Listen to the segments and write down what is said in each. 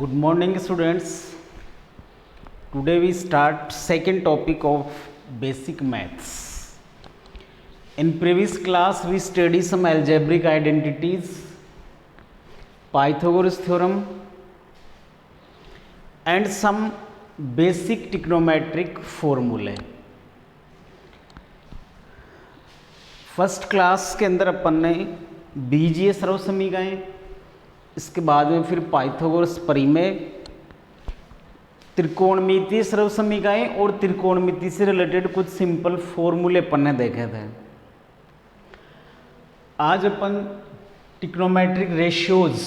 Good morning, students. Today we start second topic of basic maths. In previous class we study some algebraic identities, Pythagoras theorem and some basic trigonometric formulae. First class के अंदर अपन ने बीजीय सर्व समीकरण, इसके बाद में फिर Pythagoras परिमेय, त्रिकोणमितीय सर्व समीकरण और त्रिकोणमिति से रिलेटेड कुछ सिंपल फॉर्मूले अपन ने देखे थे। आज अपन ट्रिग्नोमेट्रिक रेशियोज,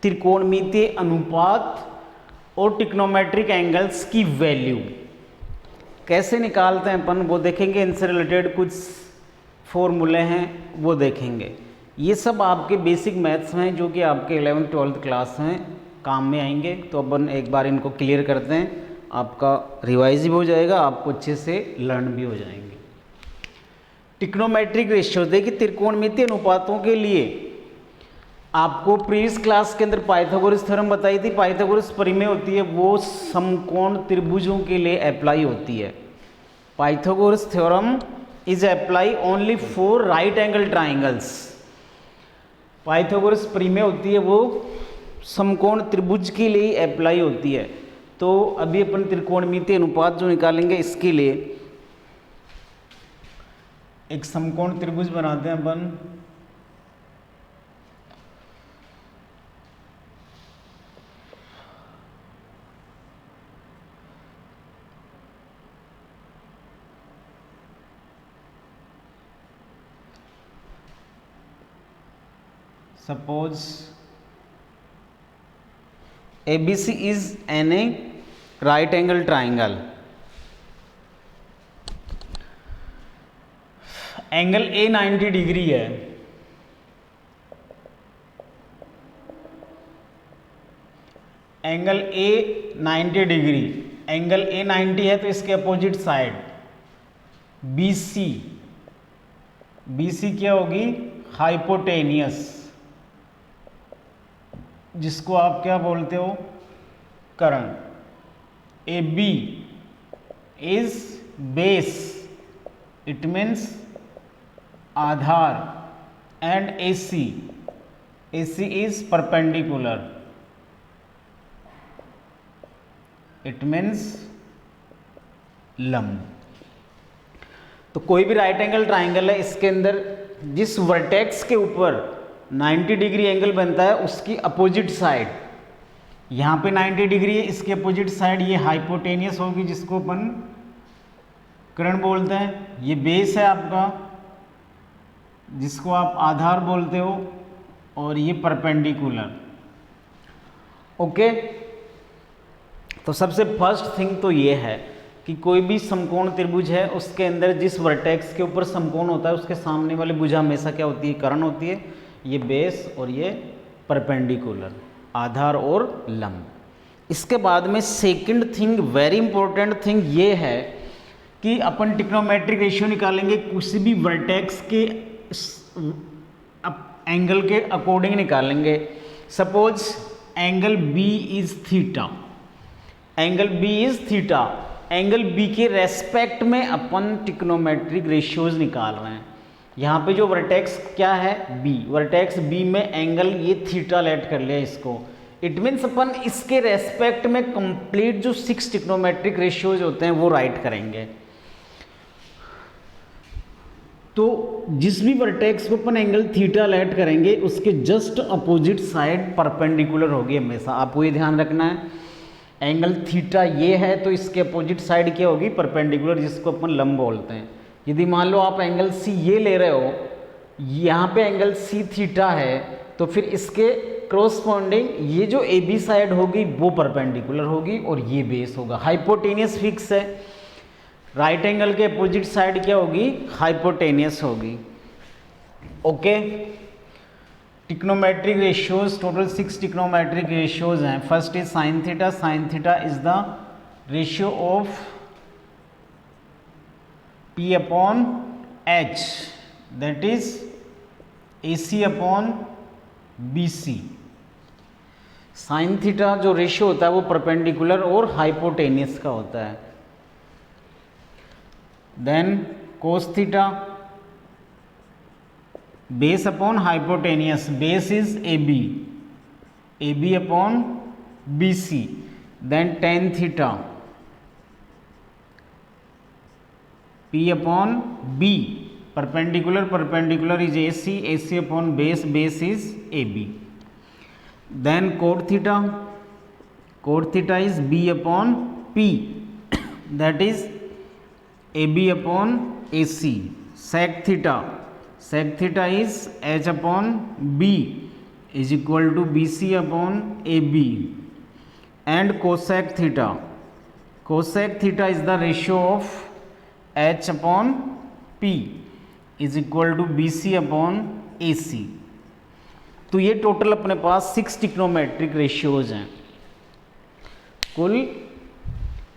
त्रिकोणमितीय अनुपात और ट्रिग्नोमेट्रिक एंगल्स की वैल्यू कैसे निकालते हैं अपन वो देखेंगे। इनसे रिलेटेड कुछ फॉर्मूले हैं वो देखेंगे। ये सब आपके बेसिक मैथ्स हैं जो कि आपके 11th-12th क्लास में काम में आएंगे। तो अपन एक बार इनको क्लियर करते हैं, आपका रिवाइज भी हो जाएगा, आपको अच्छे से लर्न भी हो जाएंगे। ट्रिग्नोमेट्रिक रेशियो, देखिए त्रिकोणमितीय अनुपातों के लिए आपको प्रीवियस क्लास के अंदर पाइथागोरस थ्योरम बताई थी। पाइथागोरस परिमेय होती है वो समकोण त्रिभुजों के लिए अप्लाई होती है। Pythagoras theorem is apply only for right angle triangles. Pythagoras परिमेय होती है वो समकोण त्रिभुज के लिए अप्लाई होती है। तो अभी अपन त्रिकोणमितीय अनुपात जो निकालेंगे इसके लिए एक समकोण त्रिभुज बनाते हैं अपन। Suppose ABC is an right angle triangle. Angle A 90 degree है। Angle A 90 degree, angle A 90 है तो इसके अपोजिट साइड BC क्या होगी? हाइपोटेनियस, जिसको आप क्या बोलते हो? कर्ण। AB is base, it means Aadhaar, and AC is perpendicular, it means लंब। तो कोई भी राइट एंगल ट्राइंगल है, इसके अंदर जिस वर्टेक्स के ऊपर 90 डिग्री एंगल बनता है उसकी अपोजिट साइड, यहाँ पे 90 डिग्री है, इसके अपोजिट साइड ये हाइपोटेनियस होगी जिसको अपन कर्ण बोलते हैं। ये बेस है आपका जिसको आप आधार बोलते हो, और ये परपेंडिकुलर। ओके, तो सबसे फर्स्ट थिंग तो ये है कि कोई भी समकोण त्रिभुज है उसके अंदर जिस वर्टेक्स के ऊपर समकोण होता है उसके सामने वाली भुजा हमेशा क्या होती है? कर्ण होती है। ये बेस और ये परपेंडिकुलर, आधार और लंब। इसके बाद में second thing, very important thing ये है कि अपन ट्रिग्नोमेट्रिक रेशियो निकालेंगे किसी भी वर्टेक्स के एंगल के अकॉर्डिंग निकालेंगे। Suppose angle B is theta, angle B is theta, angle B के रेस्पेक्ट में अपन ट्रिग्नोमेट्रिक रेशियोज निकाल रहे हैं। यहाँ पे जो वर्टेक्स क्या है? B, वर्टेक्स B में एंगल ये थीटा लेट कर लिया इसको। इट मीन्स अपन इसके रेस्पेक्ट में कंप्लीट जो 6 ट्रिग्नोमेट्रिक रेशियोज होते हैं वो राइट करेंगे। तो जिस भी वर्टेक्स को अपन एंगल थीटा लेट करेंगे उसके जस्ट अपोजिट साइड परपेंडिकुलर होगी हमेशा। आपको ये ध्यान रखना है, एंगल थीटा ये है तो इसके अपोजिट साइड क्या होगी? परपेंडिकुलर, जिसको अपन लंब बोलते हैं। यदि मान लो आप एंगल C ये ले रहे हो, यहाँ पे एंगल C थीटा है, तो फिर इसके क्रॉसपॉन्डिंग ये जो AB साइड होगी वो परपेंडिकुलर होगी और ये बेस होगा। हाइपोटेनियस फिक्स है, राइट एंगल के अपोजिट साइड क्या होगी? हाइपोटेनियस होगी। Okay, trigonometric ratios total 6 trigonometric ratios हैं। First is sine theta. Sine theta is the ratio of P upon H, that is AC upon BC। Sine theta जो ratio होता है वो perpendicular और hypotenuse का होता है। Then cos theta base upon hypotenuse, base is A B upon B C. Then ten theta P upon B, perpendicular is AC upon base is AB. Then cot theta is B upon P, that is AB upon AC. Sec theta is H upon B is equal to BC upon AB. And cosec theta is the ratio of H upon P is equal to BC upon AC। तो ये total अपने पास 6 trigonometric ratios हैं। कुल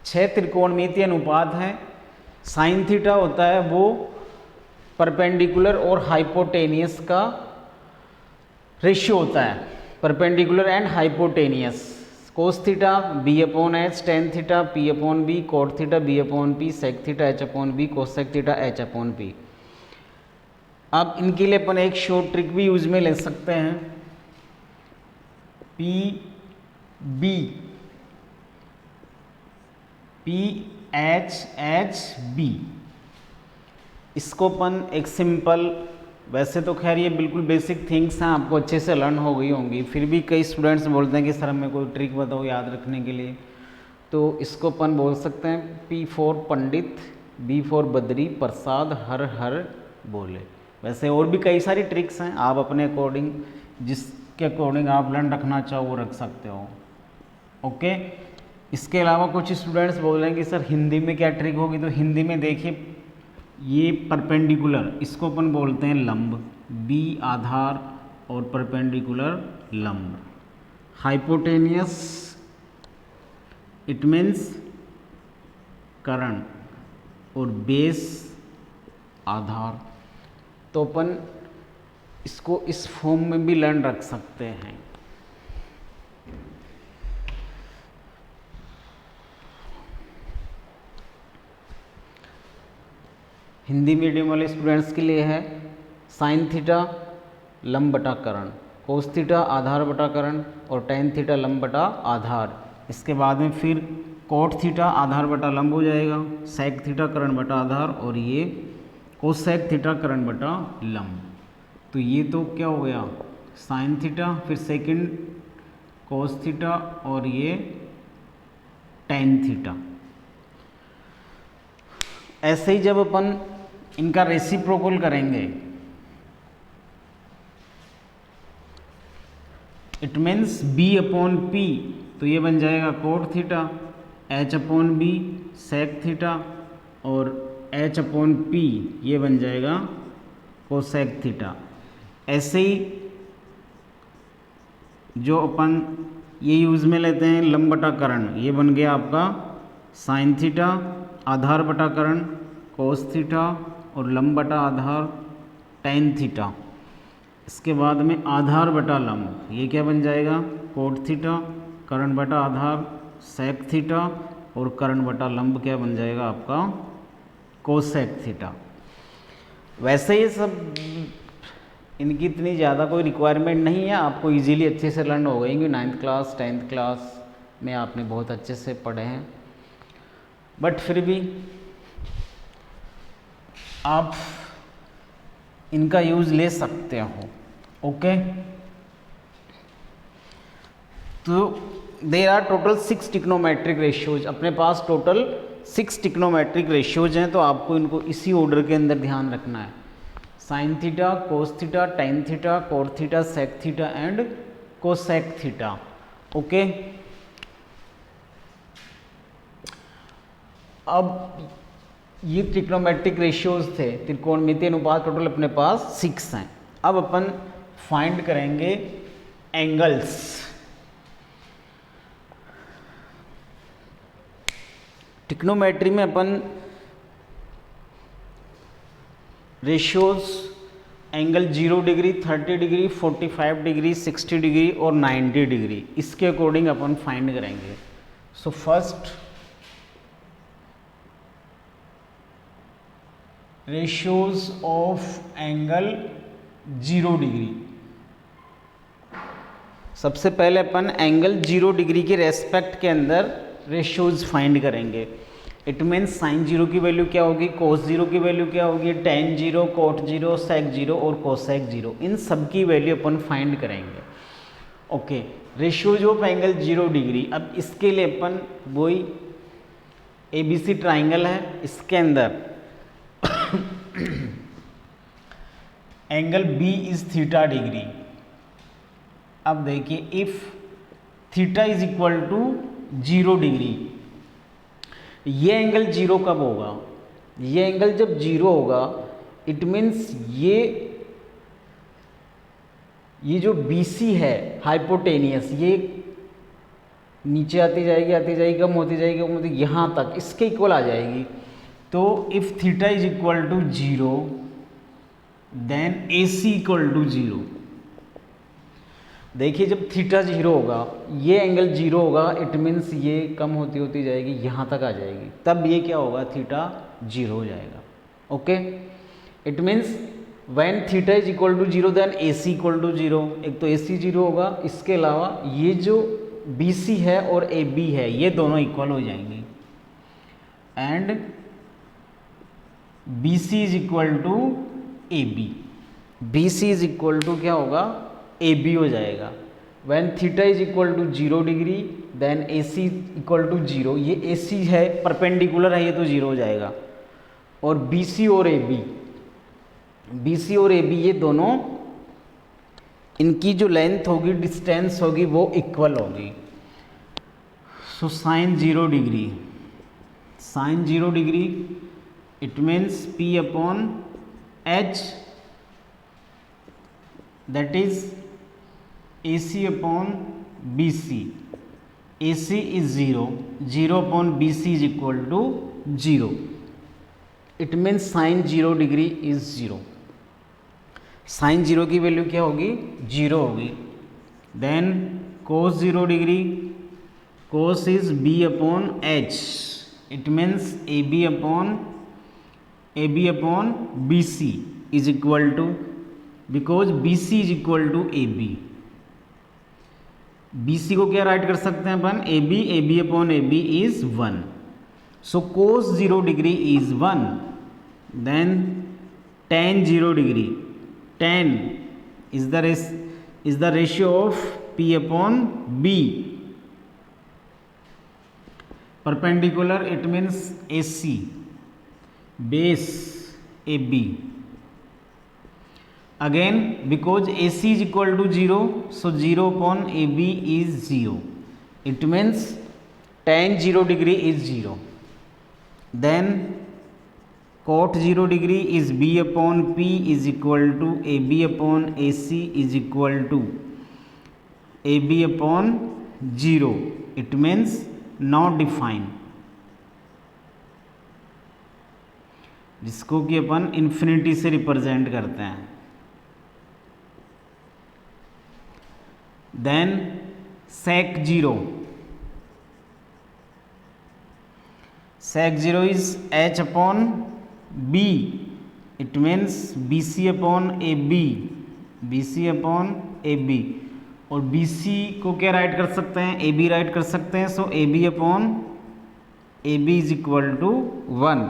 6 त्रिकोणमितीय अनुपात हैं। Sine theta होता है वो परपेंडिकुलर और हाइपोटेनियस का रेशियो होता है, perpendicular and hypotenuse. Cos theta B upon H, tan theta P upon B, cot theta B upon P, sec theta H upon B, cosec theta H upon P। अब इनके लिए अपन एक short trick भी use में ले सकते हैं। PHHB, इसको अपन एक सिंपल, वैसे तो खैर ये बिल्कुल बेसिक थिंग्स हैं, आपको अच्छे से लर्न हो गई होंगी, फिर भी कई स्टूडेंट्स बोलते हैं कि सर हमें कोई ट्रिक बताओ याद रखने के लिए। तो इसको अपन बोल सकते हैं P for Pandit, B for Badri Prasad हर हर बोले। वैसे और भी कई सारी ट्रिक्स हैं, आप अपने अकॉर्डिंग जिसके अकॉर्डिंग आप लर्न रखना चाहो वो रख सकते हो। ओके, इसके अलावा कुछ स्टूडेंट्स बोल रहे हैं कि सर हिंदी में क्या ट्रिक होगी। तो हिंदी में देखिए, ये परपेंडिकुलर, इसको अपन बोलते हैं लंब, B आधार और परपेंडिकुलर लंब। हाइपोटेनियस इट मीन्स कर्ण और बेस आधार। तो अपन इसको इस फॉर्म में भी लर्न रख सकते हैं। हिंदी मीडियम वाले स्टूडेंट्स के लिए है साइन थीटा लंब बटा कर्ण, कोस थीटा आधार बटा कर्ण और टेन थीटा लंब बटा आधार। इसके बाद में फिर कोट थीटा आधार बटा लंब हो जाएगा, सेक थीटा कर्ण बटा आधार और ये कोसेक थीटा कर्ण बटा लंब। तो ये तो क्या हो गया साइन थीटा, फिर सेकंड कोस थीटा और ये टेन थीटा। ऐसे ही जब अपन इनका रेसिप्रोकल करेंगे, it means B upon P, तो ये बन जाएगा cot theta, H upon B sec theta और H अपॉन P ये बन जाएगा कोसेक थीटा। ऐसे ही जो अपन ये यूज़ में लेते हैं लंब बटा कर्ण, ये बन गया आपका साइन थीटा आधार बटा कर्ण कोस थीटा और लंब बटा आधार टेन थीटा। इसके बाद में आधार बटा लंब, ये क्या बन जाएगा कोट थीटा कर्ण बटा आधार सेक थीटा और कर्ण बटा लंब क्या बन जाएगा आपका कोसेक थीटा। वैसे ये सब इनकी इतनी ज़्यादा कोई रिक्वायरमेंट नहीं है, आपको इजीली अच्छे से लर्न हो गएंगे। 9th क्लास 10th क्लास में आपने बहुत अच्छे से पढ़े हैं, बट फिर भी आप इनका यूज़ ले सकते हो। ओके, तो there are total 6 trigonometric ratios. अपने पास टोटल 6 ट्रिग्नोमेट्रिक रेशियोज हैं, तो आपको इनको इसी ऑर्डर के अंदर ध्यान रखना है। Sine theta cos theta tan theta cot theta sec theta and cosec theta. Okay, अब ये ट्रिग्नोमेट्रिक रेशियोज थे, त्रिकोणमितीय अनुपात टोटल अपने पास 6 हैं। अब अपन फाइंड करेंगे एंगल्स। ट्रिग्नोमेट्री में अपन ratios angle 0 degree, 30 degree, 45 degree, 60 degree और 90 डिग्री, इसके अकॉर्डिंग अपन फाइंड करेंगे। So first ratios of angle 0 degree. सबसे पहले अपन एंगल 0 डिग्री के रेस्पेक्ट के अंदर रेशियोज फाइंड करेंगे। इट मीन्स साइन 0 की वैल्यू क्या होगी, कोस 0 की वैल्यू क्या होगी, टेन 0, कोट 0, सेक 0 और कोसेक 0, इन सब की वैल्यू अपन फाइंड करेंगे। Okay, ratios of angle 0 degree. अब इसके लिए अपन वही ABC ट्राइंगल है, इसके अंदर angle B is theta degree. अब देखिए, if theta is equal to 0 degree, ये एंगल 0 कब होगा, ये एंगल जब 0 होगा, इट मीन्स ये जो BC है हाइपोटेनियस, ये नीचे आती जाएगी, कम होती जाएगी, यहाँ तक इसके इक्वल आ जाएगी। तो if theta is equal to 0 then AC equal to 0। देखिए, जब थीटा 0 होगा, ये एंगल 0 होगा, इट मीन्स ये कम होती जाएगी, यहाँ तक आ जाएगी, तब ये क्या होगा, थीटा 0 हो जाएगा। Okay, it means when theta is equal to 0 then AC equal to 0। एक तो AC 0 होगा, इसके अलावा ये जो BC है और AB है, ये दोनों इक्वल हो जाएंगे, and BC is equal to AB। BC is equal to क्या होगा, AB हो जाएगा। When theta is equal to 0 degree then AC equal to 0। ये AC है, परपेंडिकुलर है, ये तो 0 हो जाएगा। और BC और AB ये दोनों, इनकी जो लेंथ होगी, डिस्टेंस होगी, वो इक्वल होगी। So sine 0 degree, it means P upon H, that is AC upon BC। AC is 0 upon BC is equal to 0। It means sin 0 degree is 0। Sine 0 की वैल्यू क्या होगी, 0 होगी। Then cos 0 degree, cos is B upon H। It means AB upon BC is equal to, because BC is equal to AB। BC को क्या write कर सकते हैं अपन, AB upon AB is 1। So cos 0 degree is 1। देन tan 0 degree, tan is the ratio of P upon B। Perpendicular, it means AC, base AB। Again, because AC is equal to 0, so 0 upon AB is 0. It means tan 0 degree is 0. Then cot 0 degree is B upon P is equal to AB upon AC is equal to AB upon 0. It means not defined, जिसको कि अपन infinity से represent करते हैं। Then sec 0 is H upon B। It means BC upon AB। और BC को क्या write कर सकते हैं, AB राइट कर सकते हैं। So AB upon AB is equal to 1।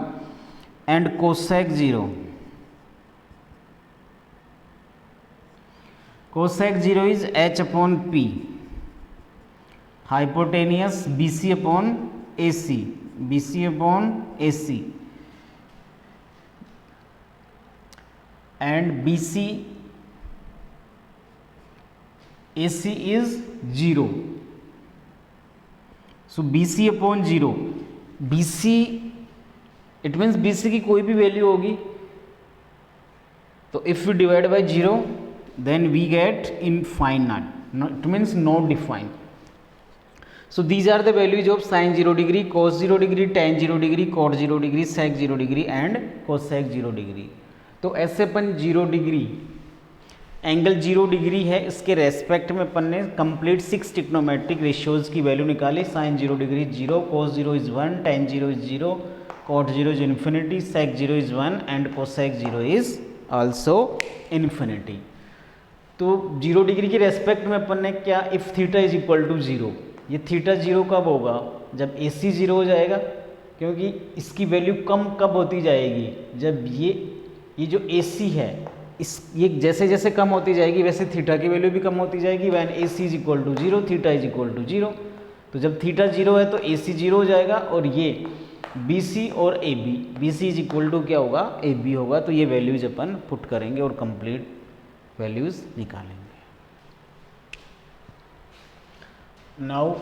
And cosec 0 is H upon P। Hypotenuse BC upon AC and BC AC is 0। So BC upon 0, BC it means BC की कोई भी value होगी तो if we divide by 0 then we get infinite, it means not defined. So these are the values of sin 0 degree, cos 0 degree, tan 0 degree, cot 0 degree, sec 0 degree and cosec 0 degree. तो ऐसे अपन 0 degree angle 0 degree है, इसके respect में अपन ने complete 6 trigonometric ratios की value निकाली। Sine 0 degree 0, cos 0 is 1, tan 0 is 0, cot 0 is infinity, sec 0 is 1 and cosec 0 is also infinity. तो 0 डिग्री के रेस्पेक्ट में अपन ने क्या, if theta is equal to 0, ये थीटा 0 कब होगा, जब AC 0 हो जाएगा, क्योंकि इसकी वैल्यू कम कब होती जाएगी, जब ये जो AC है ये जैसे जैसे कम होती जाएगी वैसे थीटा की वैल्यू भी कम होती जाएगी। When AC is equal to 0, थीटा इज इक्वल टू 0। तो जब थीटा 0 है तो AC 0 हो जाएगा और ये BC और AB, BC is equal to क्या होगा, AB होगा। तो ये वैल्यूज अपन पुट करेंगे और कंप्लीट वैल्यूज निकालेंगे। Now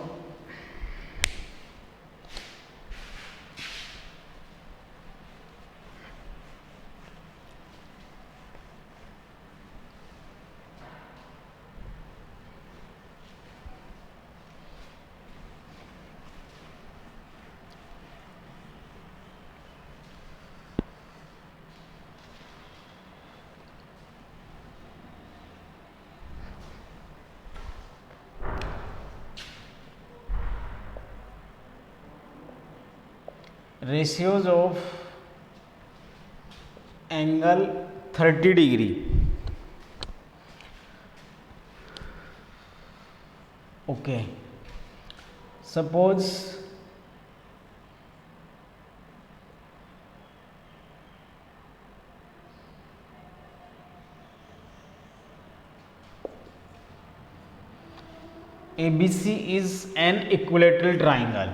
ratios of angle 30 degree. Okay, suppose ABC is an equilateral triangle.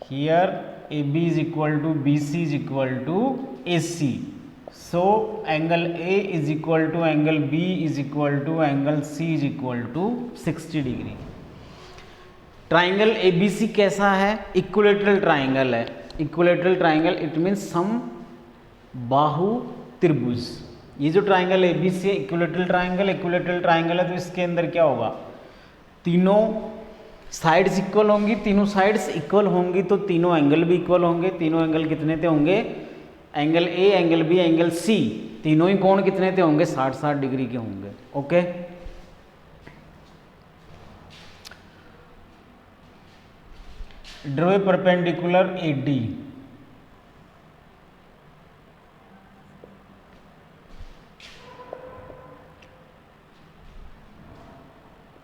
Here AB is equal to BC is equal to AC. So angle A is equal to angle B is equal to angle C is equal to 60 degree. Triangle ABC कैसा है, equilateral triangle है। Equilateral triangle it means सम बाहु त्रिभुज। ये जो triangle ABC है equilateral triangle है, तो इसके अंदर क्या होगा, तीनों साइड्स इक्वल होंगी, तीनों साइड्स इक्वल होंगी तो तीनों एंगल भी इक्वल होंगे। तीनों एंगल कितने थे होंगे, angle A, angle B, angle C, तीनों ही कोण कितने थे होंगे, 60-60 डिग्री के होंगे। Okay, draw a perpendicular AD।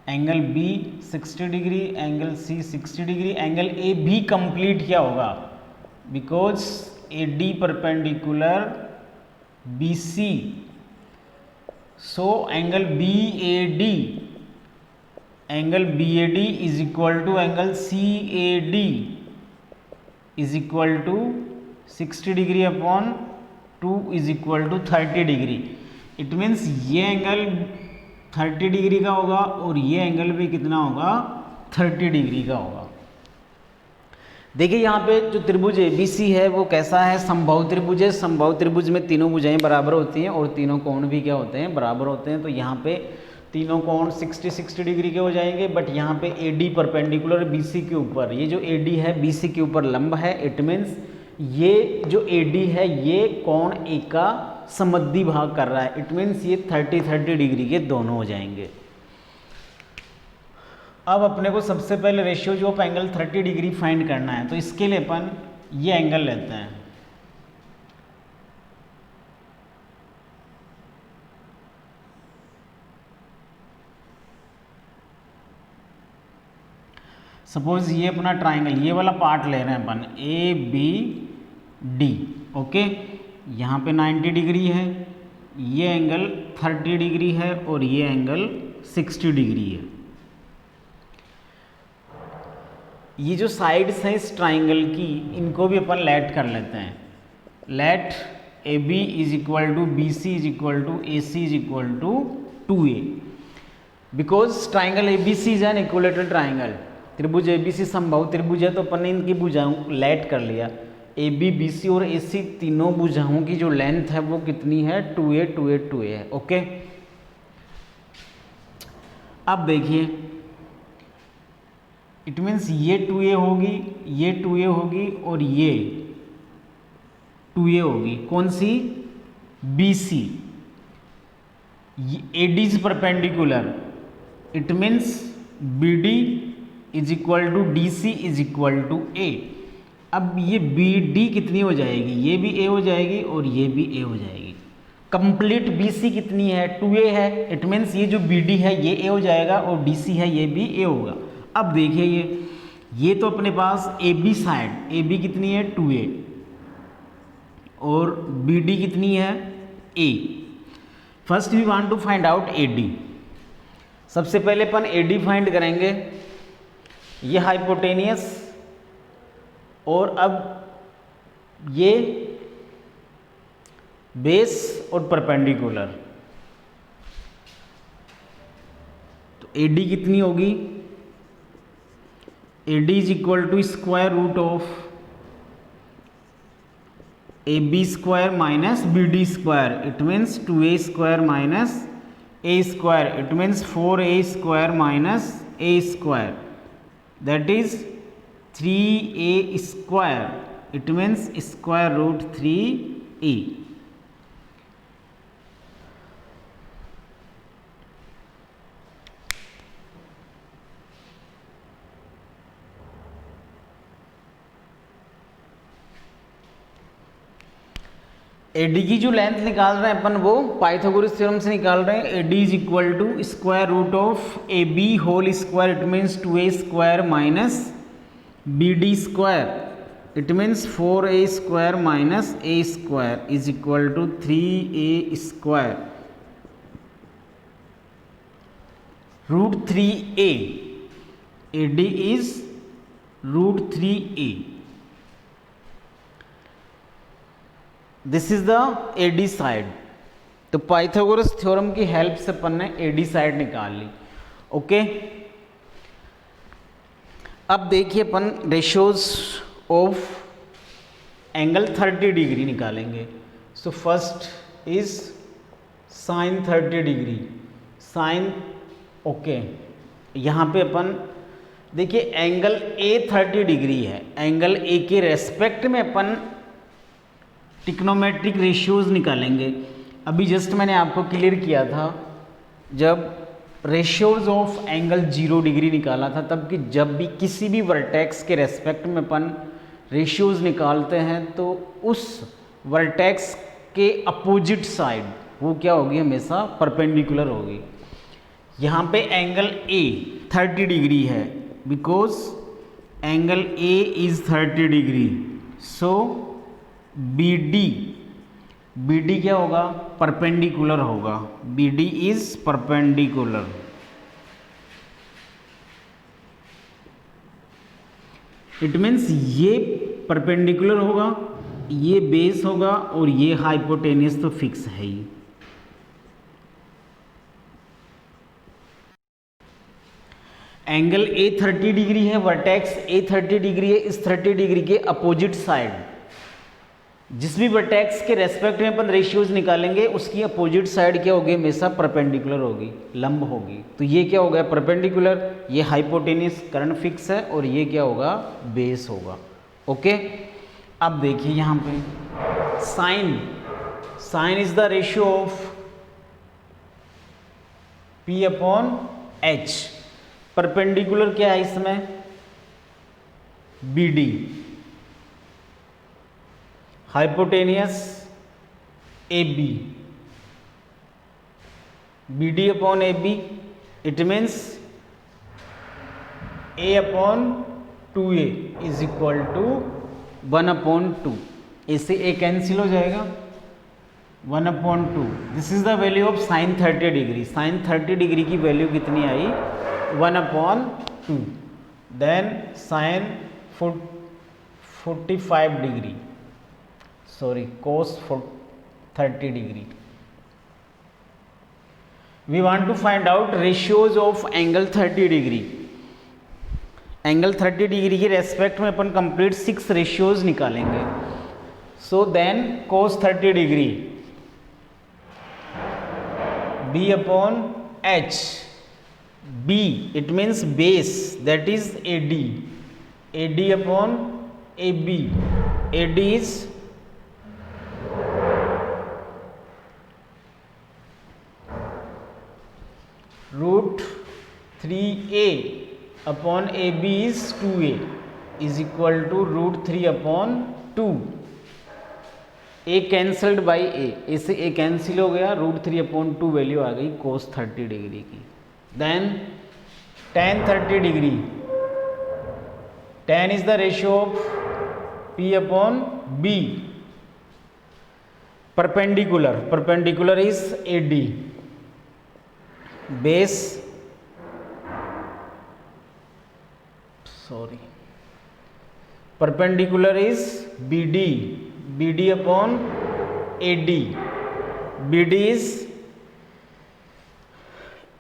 Angle B 60 degree, angle C 60 degree, angle A भी कंप्लीट क्या होगा, because AD perpendicular BC, so angle BAD is equal to angle CAD is equal to 60 degree upon 2 is equal to 30 degree. It means ये angle 30 degree का होगा और ये angle भी कितना होगा, 30 डिग्री का होगा। देखिए यहाँ पे जो त्रिभुज ABC है वो कैसा है, समबाहु त्रिभुज है। समबाहु त्रिभुज में तीनों भुजाएं बराबर होती हैं और तीनों कोण भी क्या होते हैं, बराबर होते हैं। तो यहाँ पे तीनों कोण 60-60 डिग्री के हो जाएंगे। बट यहाँ पे AD परपेंडिकुलर BC के ऊपर, ये जो AD है BC के ऊपर लंब है। इट मीन्स ये जो AD है ये कोण A का समद्वि भाग कर रहा है। इट मीन्स ये 30-30 डिग्री के दोनों हो जाएंगे। अब अपने को सबसे पहले ratio of angle 30 degree find करना है, तो इसके लिए अपन ये एंगल लेते हैं। सपोज ये अपना ट्राइंगल, ये वाला पार्ट ले रहे हैं अपन ABD। ओके, यहाँ पे 90 डिग्री है, ये एंगल 30 डिग्री है और ये एंगल 60 डिग्री है। ये जो साइड्स हैं इस ट्राइंगल की, इनको भी अपन लेट कर लेते हैं। Let AB is equal to BC is equal to AC is equal to 2A, because triangle ABC is an equilateral triangle. त्रिभुज ABC समबाहु त्रिभुज है, तो अपन ने इनकी भुजाओं लेट कर लिया। AB, BC और AC तीनों भुजाओं की जो लेंथ है वो कितनी है, 2A 2A 2A है। ओके, अब देखिए इट मीन्स ये 2A होगी, ये 2A होगी और ये 2a होगी। कौन सी? BC। AD is perpendicular, it means BD is equal to DC is equal to A। अब ये BD कितनी हो जाएगी? ये भी A हो जाएगी और ये भी A हो जाएगी। कंप्लीट BC कितनी है? 2A है, इट मीन्स ये जो BD है ये A हो जाएगा और DC है ये भी A होगा। अब देखिए ये तो अपने पास AB साइड, AB कितनी है? 2A और BD कितनी है? A। First we want to find out AD। सबसे पहले अपन AD फाइंड करेंगे। ये हाइपोटेनियस और अब ये बेस और परपेंडिकुलर, तो AD कितनी होगी? AD is equal to square root of AB square minus BD square, it means 2A square minus A square, it means 4A square minus A square, that is 3A square, it means square root 3A। AD की जो length निकाल रहे हैं अपन वो Pythagoras theorem से निकाल रहे हैं। AD is equal to square root of AB whole square, it means 2A square minus BD square, it means 4A square minus A square is equal to 3A square root 3A। AD is root 3A। This is the AD side. तो Pythagoras theorem की help से अपन ने AD side निकाल ली। Okay, अब देखिए अपन ratios of angle 30 degree निकालेंगे। So first is sine 30 degree, sine okay. यहाँ पे अपन देखिए एंगल A 30 डिग्री है, एंगल A के रेस्पेक्ट में अपन टिक्नोमेट्रिक रेशियोज निकालेंगे। अभी जस्ट मैंने आपको क्लियर किया था जब रेशियोज ऑफ एंगल 0 डिग्री निकाला था, तब कि जब भी किसी भी वर्टेक्स के रेस्पेक्ट में अपन रेशियोज निकालते हैं तो उस वर्टेक्स के अपोजिट साइड वो क्या होगी? हमेशा परपेंडिकुलर होगी। यहाँ पे एंगल A 30 डिग्री है because angle A is 30 degree, so BD क्या होगा? परपेंडिकुलर होगा। BD is perpendicular. It means ये परपेंडिकुलर होगा, ये बेस होगा और ये हाइपोटेनियस तो फिक्स है ही। एंगल A 30 डिग्री है, वर्टेक्स A 30 डिग्री है, इस 30 डिग्री के अपोजिट साइड जिस भी वर्टेक्स के रेस्पेक्ट में अपन रेशियोज निकालेंगे उसकी अपोजिट साइड क्या होगी? हमेशा परपेंडिकुलर होगी, लंब होगी। तो ये क्या हो गया? परपेंडिकुलर। ये हाइपोटेनियस करंट फिक्स है और ये क्या होगा? बेस होगा। ओके, अब देखिए यहाँ पे sine is the ratio of P upon H। Perpendicular क्या है इसमें? BD। Hypotenuse AB। BD upon AB, it means A upon 2A is equal to 1 upon 2। इससे A कैंसिल हो जाएगा, 1 upon 2। This is the value of sine 30 degree. Sine 30 degree की value कितनी आई? 1 upon 2। Then sine 45 degree, sorry cos 30 degree. We want to find out ratios of angle 30 degree. Angle 30 degree के respect में अपन complete 6 ratios निकालेंगे। So then cos 30 degree B upon H। B it means base, that is AD। AD upon AB। AD is √3a upon A B is 2a is equal to √3 upon 2। A cancelled by a से a cancel हो गया, √3 upon 2 value आ गई cos 30 degree की। Then tan 30 degree, tan is the ratio of P upon B। Perpendicular is AD, base perpendicular is BD upon AD। BD is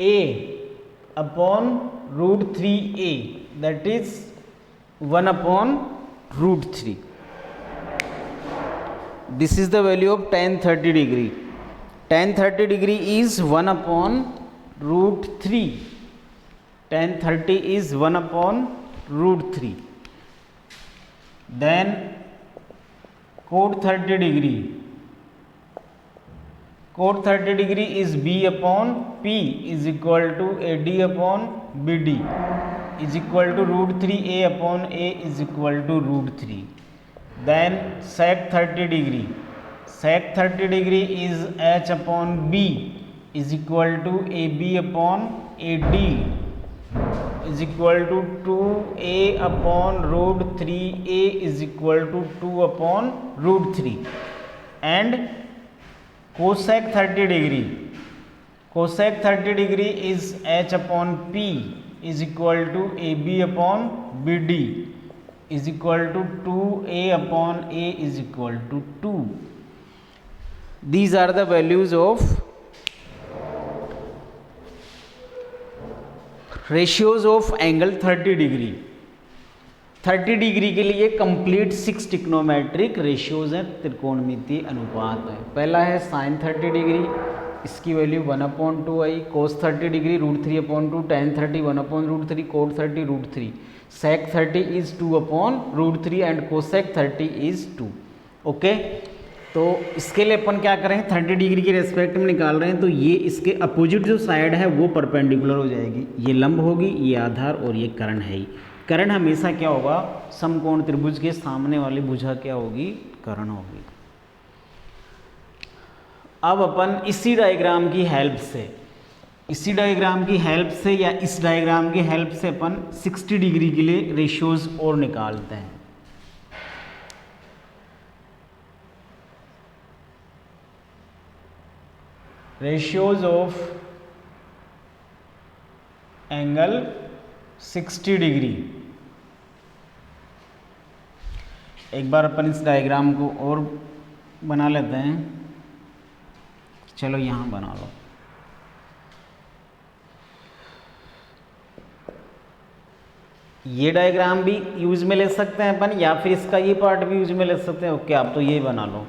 A upon √3a, that is 1 upon √3। This is the value of tan 30 degree. tan 30 degree is 1 upon √3। tan 30 is 1 upon √3. Then cot 30 degree. Cot 30 degree is B upon P is equal to AD upon BD is equal to √3a upon A is equal to √3. Then sec 30 degree. Sec 30 degree is H upon B is equal to AB upon AD is equal to 2a upon √3a is equal to 2 upon √3. And cosec 30 degree. Cosec 30 degree is H upon P is equal to AB upon BD is equal to 2a upon A is equal to 2. These are the values of ratios of angle 30 degree. 30 degree के लिए complete 6 trigonometric ratios हैं, त्रिकोणमितीय अनुपात है। पहला है sine 30 degree, इसकी value 1/2 आई। Cos 30 degree √3/2, tan 30 1/√3, cot 30 √3, sec 30 is 2/√3 and cosec 30 is 2। Okay, तो इसके लिए अपन क्या करें, 30 डिग्री के रेस्पेक्ट में निकाल रहे हैं, तो ये इसके अपोजिट जो साइड है वो परपेंडिकुलर हो जाएगी। ये लंब होगी, ये आधार और ये कर्ण है ही। कर्ण हमेशा क्या होगा, समकोण त्रिभुज के सामने वाली भुजा क्या होगी, कर्ण होगी। अब अपन इसी डायग्राम की हेल्प से या इस डायग्राम की हेल्प से अपन 60 डिग्री के लिए रेशियोज और निकालते हैं। Ratios of angle 60 degree. एक बार अपन इस डायग्राम को और बना लेते हैं। चलो यहाँ बना लो। ये डायग्राम भी यूज में ले सकते हैं अपन, या फिर इसका ये पार्ट भी यूज में ले सकते हैं। ओके, आप तो ये बना लो।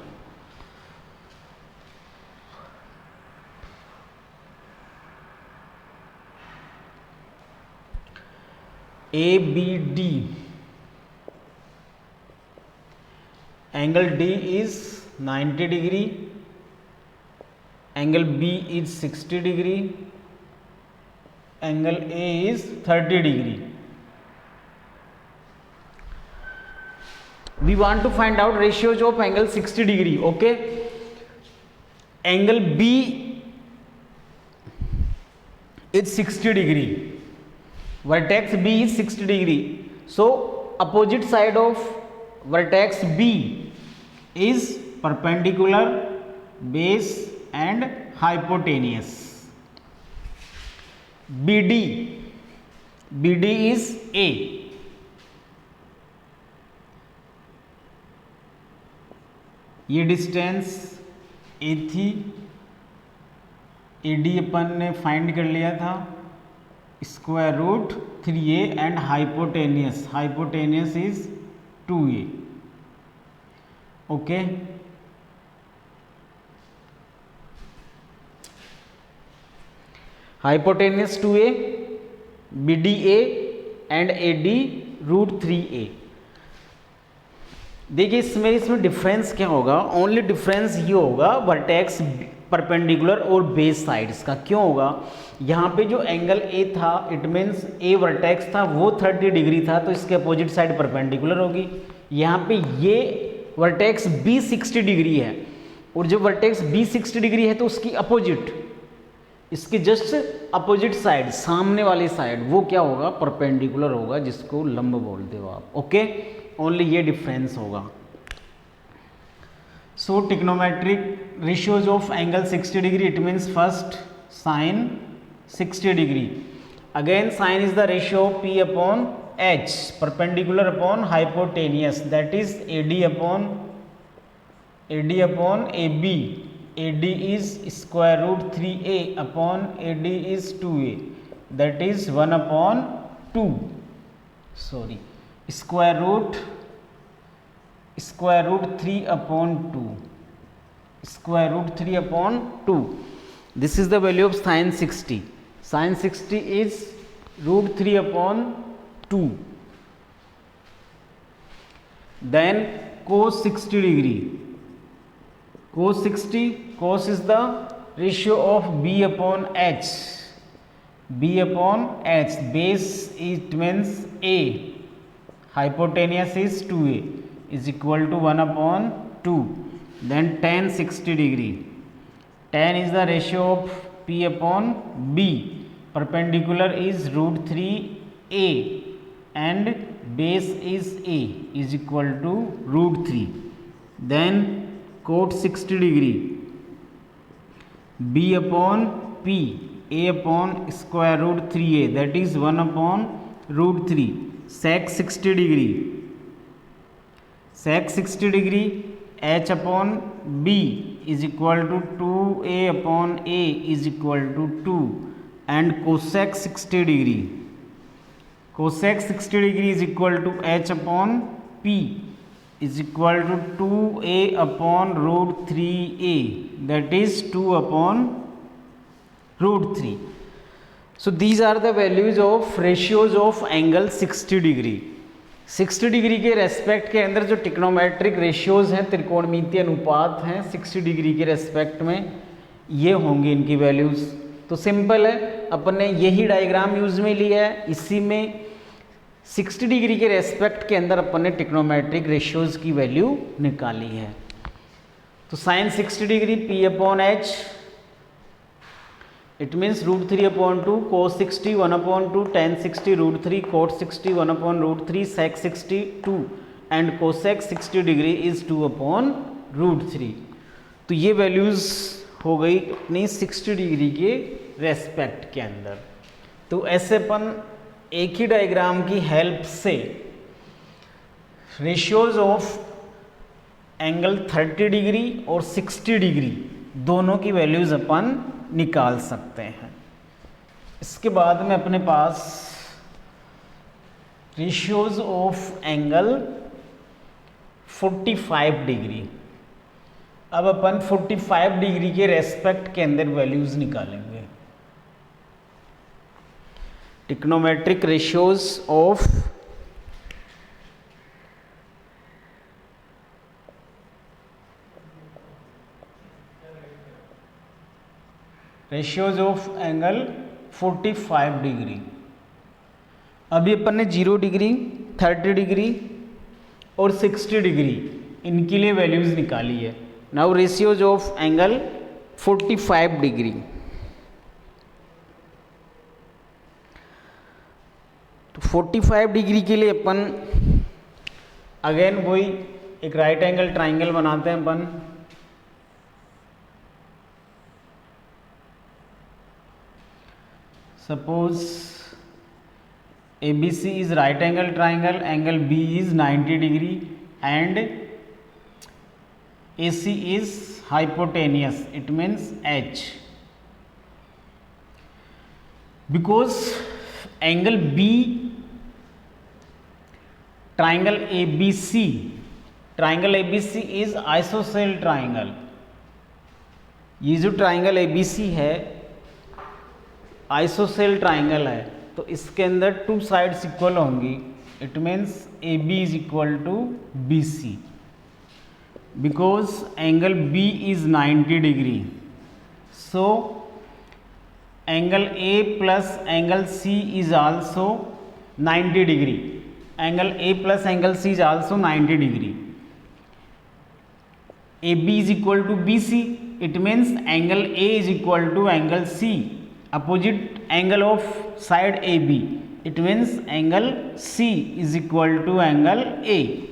ABD, angle D is 90 degree, angle B is 60 degree, angle A is 30 degree. We want to find out ratios of angle 60 degree. Okay, angle B is 60 degree. Vertex B is 60 degree. So opposite side of vertex B is perpendicular, base and hypotenuse. BD is A. ये distance A थी, AD अपन ने find कर लिया था, √3a and hypotenuse is 2a। Okay, hypotenuse 2a, BDA and AD √3a। देखिए इसमें difference क्या होगा, ओनली डिफरेंस ये होगा वर्टेक्स परपेंडिकुलर और बेस साइड्स का। क्यों होगा, यहाँ पे जो एंगल ए था, इट मीन्स ए वर्टेक्स था वो 30 डिग्री था, तो इसके अपोजिट साइड परपेंडिकुलर होगी। यहाँ पे ये वर्टेक्स बी 60 डिग्री है, और जो वर्टेक्स बी 60 डिग्री है तो उसकी अपोजिट, इसके जस्ट अपोजिट साइड, सामने वाली साइड, वो क्या होगा, परपेंडिकुलर होगा, जिसको लंब बोलते हो आप। ओके, ओनली ये डिफरेंस होगा। So trigonometric ratios of angle 60 degree, it means first sine 60 degree, again sine is the ratio of P upon H, perpendicular upon hypotenuse, that is AD upon A B, AD is square root 3A upon AD is 2A, that is 1 upon 2, sorry, square root 3 upon 2, square root 3 upon 2. This is the value of sin 60. Sin 60 is root 3 upon 2. Then cos 60 degree. Cos 60, cos is the ratio of B upon H. B upon H, base it means A, hypotenuse is 2A, is equal to 1 upon 2. Then tan 60 degree. Tan is the ratio of P upon B. Perpendicular is root 3A and base is A, is equal to root 3. Then cot 60 degree, B upon P, A upon square root 3A, that is 1 upon root 3. Sec 60 degree, sec 60 degree, H upon B is equal to 2A upon A is equal to 2. And cosec 60 degree, cosec 60 degree is equal to H upon P is equal to 2A upon root 3A, that is 2 upon root 3. So these are the values of ratios of angle 60 degree. 60 degree के respect के अंदर जो trigonometric ratios हैं, त्रिकोणमितीय अनुपात हैं 60 degree के respect में, ये होंगे इनकी वैल्यूज़। तो सिंपल है, अपन ने यही डायग्राम यूज में लिया है, इसी में 60 डिग्री के रेस्पेक्ट के अंदर अपन ने ट्रिग्नोमेट्रिक रेशियोज की वैल्यू निकाली है। तो sine 60 degree P upon H, it means root 3 upon 2, cos 60 1 upon 2, tan 60 root 3, cot 60 1 upon root 3, sec 60 2 and cosec 60 degree is 2 upon root 3। तो ये वैल्यूज़ हो गई अपनी 60 डिग्री के रेस्पेक्ट के अंदर। तो ऐसे अपन एक ही डायग्राम की हेल्प से रेशियोज ऑफ एंगल 30 डिग्री और 60 डिग्री दोनों की वैल्यूज अपन निकाल सकते हैं। इसके बाद में अपने पास रेशियोज ऑफ एंगल 45 डिग्री। अब अपन 45 डिग्री के रेस्पेक्ट के अंदर वैल्यूज निकालेंगे। Trigonometric ratios of angle 45 degree. अभी अपन ने 0 डिग्री, 30 डिग्री और 60 डिग्री इनके लिए वैल्यूज निकाली है। Now ratios of angle 45 degree. तो 45 डिग्री के लिए अपन अगेन वही एक राइट एंगल ट्राइंगल बनाते हैं अपन। Suppose ABC is right angle triangle, angle B is 90 degree and AC is hypotenuse, it means H. Because angle B, triangle ABC is isosceles triangle। ये जो ट्राइंगल ABC है isosceles triangle है, तो इसके अंदर टू साइड्स इक्वल होंगी, it means AB is equal to BC। Because angle B is 90 degree So angle A plus angle C is also 90 degree. Angle A plus angle C is also 90 degree. AB is equal to BC. It means angle A is equal to angle C. Opposite angle of side AB. It means angle C is equal to angle A.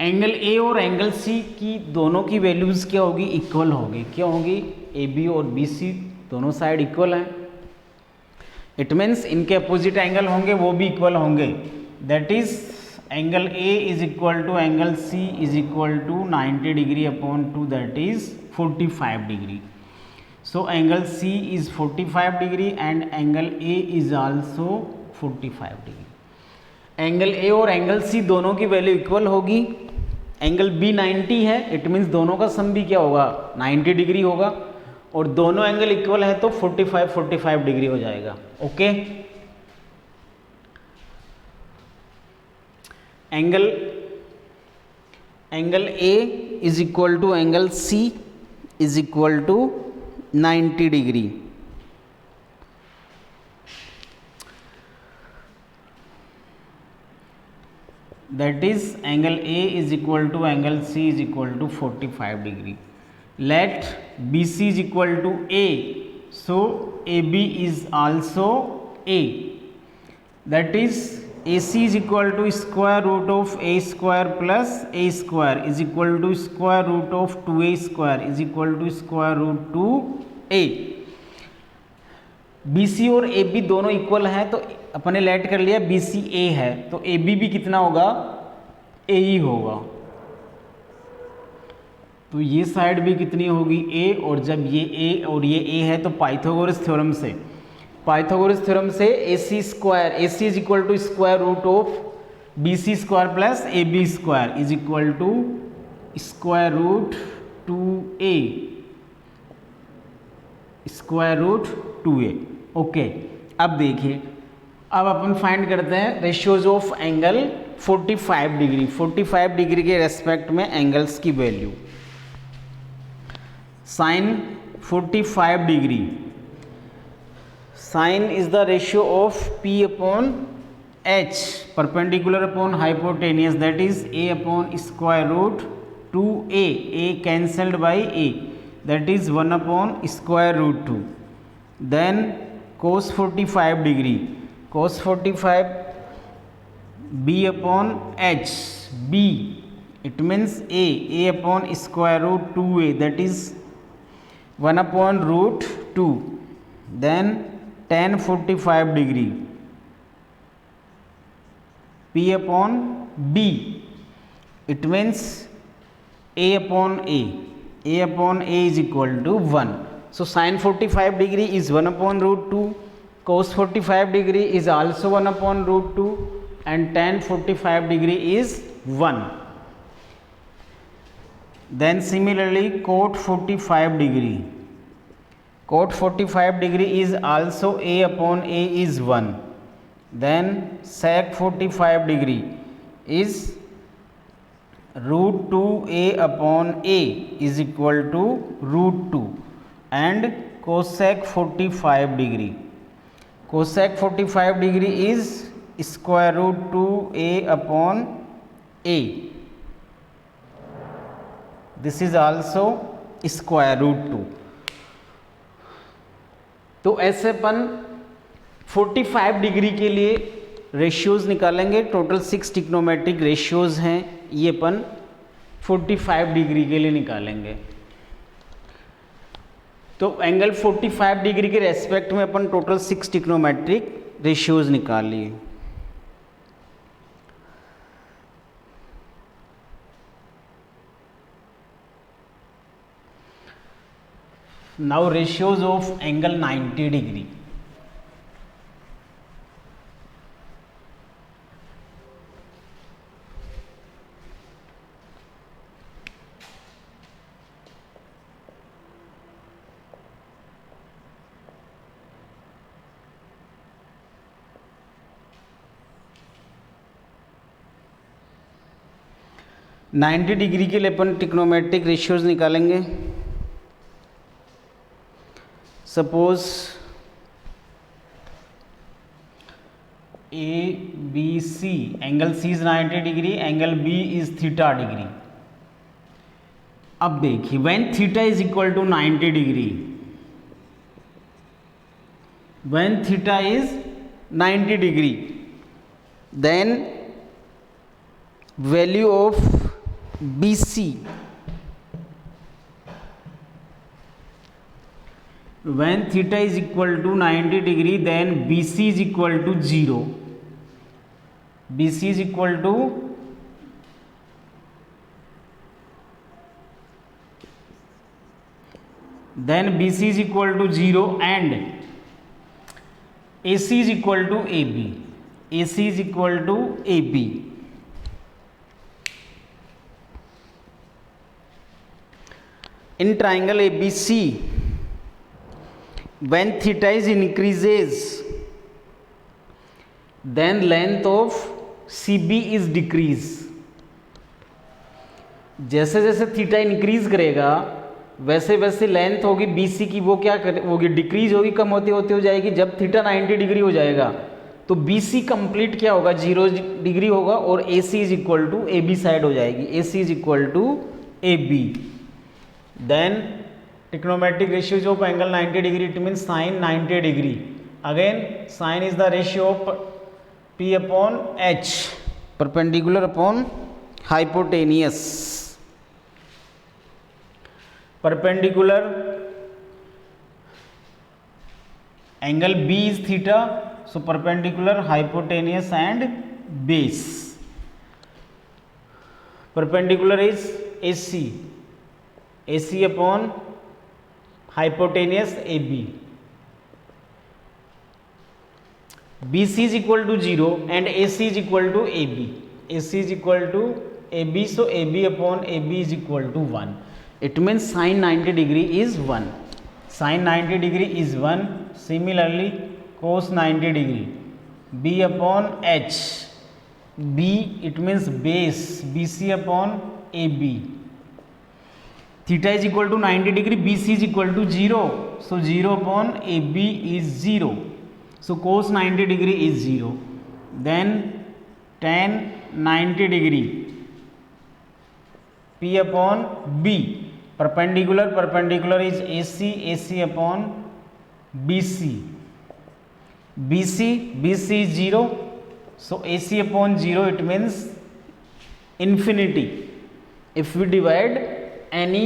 Angle A और angle सी की दोनों की values क्या होगी? Equal होगी. क्या होगी? A B और बी सी दोनों साइड इक्वल हैं. इट मीन्स इनके अपोजिट एंगल होंगे वो भी इक्वल होंगे. That is angle A is equal to angle C is equal to 90 degree upon 2, that is 45 degree. So angle C is 45 degree and angle A is also 45 degree. Angle A और angle C दोनों की value equal होगी. Angle B 90 है, it means दोनों का सम भी क्या होगा? 90 डिग्री होगा. और दोनों एंगल इक्वल है तो 45 डिग्री हो जाएगा. Okay. Angle A is equal to angle C is equal to 90 degree. That is angle A is equal to angle C is equal to 45 degree. Let BC is equal to A. So AB is also A. That is AC is equal to square root of A square plus A square is equal to square root of 2A square is equal to square root 2A. BC और AB दोनों equal हैं तो अपने late कर लिया BC A है तो AB भी कितना होगा? A ही होगा. तो ये साइड भी कितनी होगी? A. और जब ये A और ये A है तो पाइथागोरस थ्योरम से AC square AC is equal to square root of BC square plus AB square is equal to square root 2A square root 2A. Okay. अब देखिए, अब अपन फाइंड करते हैं ratios of angle 45 degree. 45 degree के respect में angles की value. Sine 45 degree. Sine is the ratio of P upon H perpendicular upon hypotenuse, that is A upon square root 2A. A cancelled by A, that is 1 upon square root 2. Then cos 45 degree. cos 45 B upon H. B it means A upon square root 2A, that is 1 upon root 2. Then tan 45 degree P upon B, it means A upon A. A upon A is equal to 1. So sin 45 degree is 1 upon root 2. Cos 45 degree is also 1 upon root 2 and tan 45 degree is 1. Then similarly cot 45 degree. Cot 45 degree is also A upon A is 1. Then sec 45 degree is root 2A upon A is equal to root 2 and cosec 45 degree. Cosec 45 degree is square root 2A upon A. This is also square root 2. तो ऐसे अपन 45 degree के लिए ratios निकालेंगे. Total 6 trigonometric ratios हैं, ये अपन 45 degree के लिए निकालेंगे. तो एंगल 45 डिग्री के रेस्पेक्ट में अपन टोटल 6 ट्रिग्नोमेट्रिक रेशियोज निकाल लिए. Now ratios of angle 90 degree. Ninety degree के लिए अपन ट्रिग्नोमेट्रिक रेशियोज निकालेंगे. Suppose A B C, angle C is 90 degree, angle B is theta degree. अब देखिए when theta is equal to 90 degree, when theta is 90 degree, then value of BC, when theta is equal to 90 degree, then BC is equal to 0. BC is equal to then BC is equal to 0 and AC is equal to AB. AC is equal to AB. In triangle ABC, when theta is increases, then length of CB is decrease. जैसे जैसे theta increase करेगा वैसे वैसे length होगी BC की, वो क्या होगी, डिक्रीज होगी, कम होते होते हो जाएगी। जब थीटा 90 डिग्री हो जाएगा तो BC कंप्लीट क्या होगा, 0 डिग्री होगा और AC is equal to AB side हो जाएगी, AC is equal to AB। Then trigonometric ratios of angle 90 degree, it mean sine 90 degree. Again sine is the ratio of P upon H, perpendicular upon hypotenuse. perpendicular angle B is theta, so perpendicular, hypotenuse and base. Perpendicular is AC, AC upon hypotenuse AB. BC is equal to 0 and AC is equal to AB. AC is equal to AB, so AB upon AB is equal to 1. It means sin 90 degree is 1. Sin 90 degree is 1. Similarly, cos 90 degree, B upon H. B, it means base, BC upon AB. Theta is equal to 90 degree, BC is equal to 0. So 0 upon AB is 0. So cos 90 degree is 0. Then tan 90 degree, P upon B. Perpendicular, perpendicular is AC, AC upon BC. BC, BC is 0. So AC upon 0, it means infinity. If we divide any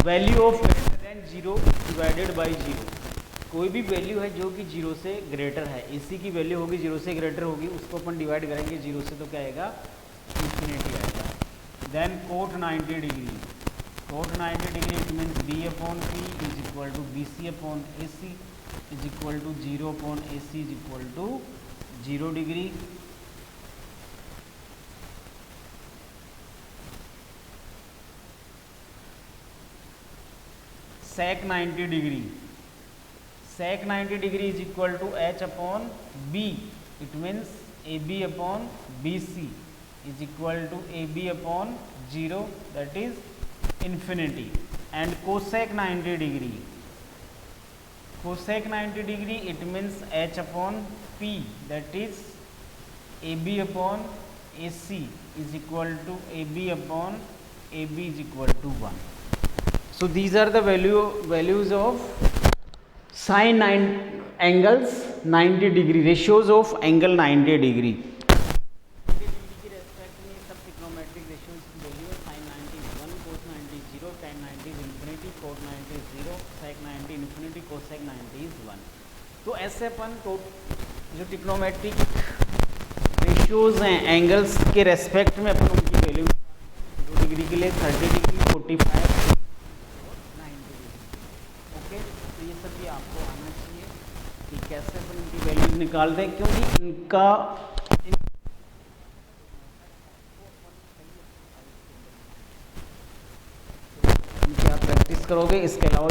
value of greater than 0 divided by 0, कोई भी value है जो कि 0 से greater है, AC की value होगी 0 से ग्रेटर होगी, उसको अपन डिवाइड करेंगे 0 से, तो क्या आएगा, इंफिनिटी आएगा। Then cot 90 degree, cot 90 degree, it means B upon P is equal to BC upon AC is equal to 0 upon AC is equal to 0 degree. Sec 90 degree, sec 90 degree is equal to H upon B, it means AB upon BC is equal to AB upon 0, that is infinity. And cosec 90 degree, cosec 90 degree, it means H upon P, that is AB upon AC is equal to AB upon AB is equal to 1. So these are the values of sin angles 90 degree, ratios of angle 90 degree. तो ऐसे अपन तो जो trigonometric ratios हैं angles के respect में अपन उनकी value 2 degree के लिए 30 डिग्री, 45 और 90 डिग्री। ओके, तो ये सब भी आपको आना चाहिए कि कैसे अपन उनकी वैल्यूज निकालते हैं, क्योंकि इनका आप प्रैक्टिस करोगे। इसके अलावा